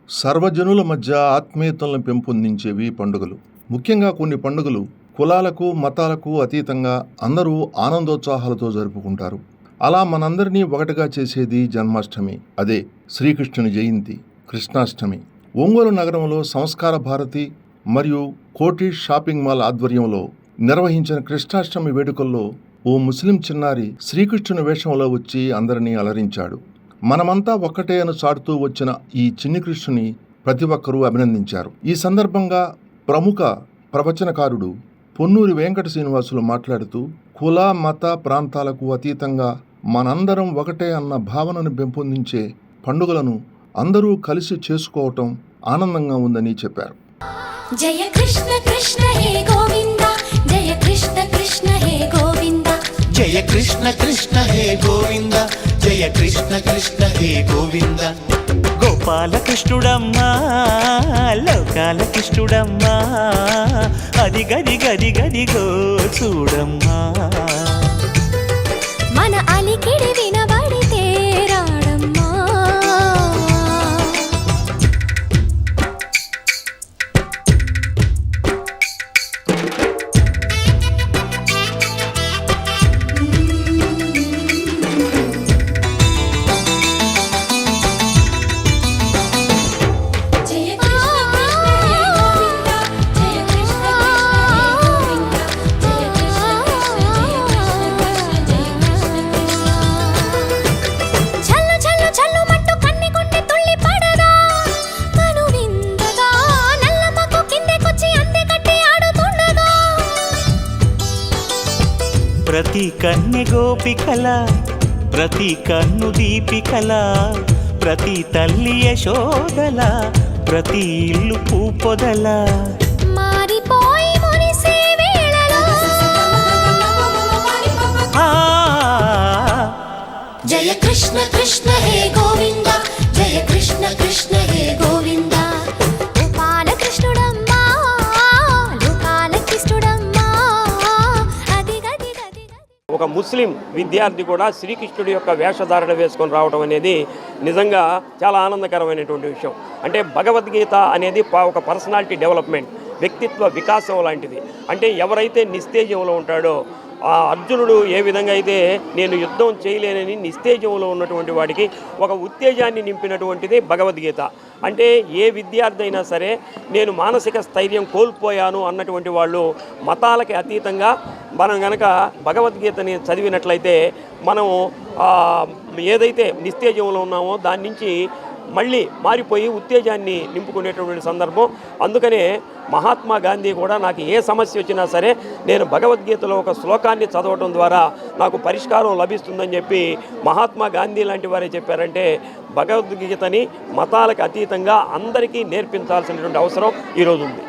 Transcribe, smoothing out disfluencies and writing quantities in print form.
సర్వజనుల మధ్య ఆత్మీయతలను పెంపొందించేవి పండుగలు. ముఖ్యంగా కొన్ని పండుగలు కులాలకు, మతాలకు అతీతంగా అందరూ ఆనందోత్సాహాలతో జరుపుకుంటారు. అలా మనందరినీ ఒకటిగా చేసేది జన్మాష్టమి. అదే శ్రీకృష్ణుని జయంతి, కృష్ణాష్టమి. ఒంగోలు నగరంలో సంస్కార భారతి మరియు కోటి షాపింగ్ మాల్ ఆధ్వర్యంలో నిర్వహించిన కృష్ణాష్టమి వేడుకల్లో ఓ ముస్లిం చిన్నారి శ్రీకృష్ణుని వేషంలో వచ్చి అందరినీ అలరించాడు. మనమంతా ఒక్కటే అని చాటుతూ వచ్చిన ఈ చిన్ని కృష్ణుని ప్రతి ఒక్కరూ అభినందించారు. ఈ సందర్భంగా ప్రముఖ ప్రవచనకారుడు పొన్నూరి వెంకట శ్రీనివాసులు మాట్లాడుతూ, కుల మత ప్రాంతాలకు అతీతంగా మనందరం ఒకటే అన్న భావనను పెంపొందించే పండుగలను అందరూ కలిసి చేసుకోవటం ఆనందంగా ఉందని చెప్పారు. జయ కృష్ణ కృష్ణ హే గోవింద, జయ కృష్ణ కృష్ణ హే గోవింద, జయ కృష్ణ కృష్ణ హే గోవింద, జయ కృష్ణ కృష్ణ హే గోవింద. గోపాలకృష్ణుడమ్మా, లోకాల కృష్ణుడమ్మా, అది గది గది గదిగో చూడమ్మా. మన అలికిడి వినబడితే రాడమ్మా. ప్రతి కన్నె గోపికల, ప్రతి కన్ను దీపికల, ప్రతి తల్లి యశోదల, ప్రతి ఇల్లు పూపొదల. మారిపోయి మురిసే వేళలో జయ కృష్ణ కృష్ణ హే గోవింద, జయ కృష్ణ కృష్ణ హే గోవింద. గోపాల కృష్ణుడమ్మా, లోకాల కృష్ణుడమ్మా, అది గది గది గది. ఒక ముస్లిం విద్యార్థి కూడా శ్రీకృష్ణుడి యొక్క వేషధారణ వేసుకొని రావడం అనేది నిజంగా చాలా ఆనందకరమైనటువంటి విషయం. అంటే భగవద్గీత అనేది ఒక పర్సనాలిటీ డెవలప్మెంట్, వ్యక్తిత్వ వికాసం లాంటిది. అంటే ఎవరైతే నిస్తేజంలో ఉంటాడో, ఆ అర్జునుడు ఏ విధంగా అయితే నేను యుద్ధం చేయలేనని నిస్తేజంలో ఉన్నటువంటి వాడికి ఒక ఉత్తేజాన్ని నింపినటువంటిది భగవద్గీత. అంటే ఏ విద్యార్థి అయినా సరే నేను మానసిక స్థైర్యం కోల్పోయాను అన్నటువంటి వాళ్ళు మతాలకి అతీతంగా మనం కనుక భగవద్గీతని చదివినట్లయితే మనం ఏదైతే నిస్తేజంలో ఉన్నామో దాని నుంచి మళ్ళీ మారిపోయి ఉత్తేజాన్ని నింపుకునేటువంటి సందర్భం. అందుకనే మహాత్మా గాంధీ కూడా నాకు ఏ సమస్య వచ్చినా సరే నేను భగవద్గీతలో ఒక శ్లోకాన్ని చదవటం ద్వారా నాకు పరిష్కారం లభిస్తుందని చెప్పి మహాత్మా గాంధీ లాంటి వారే చెప్పారంటే భగవద్గీతని మతాలకు అతీతంగా అందరికీ నేర్పించాల్సినటువంటి అవసరం ఈరోజు ఉంది.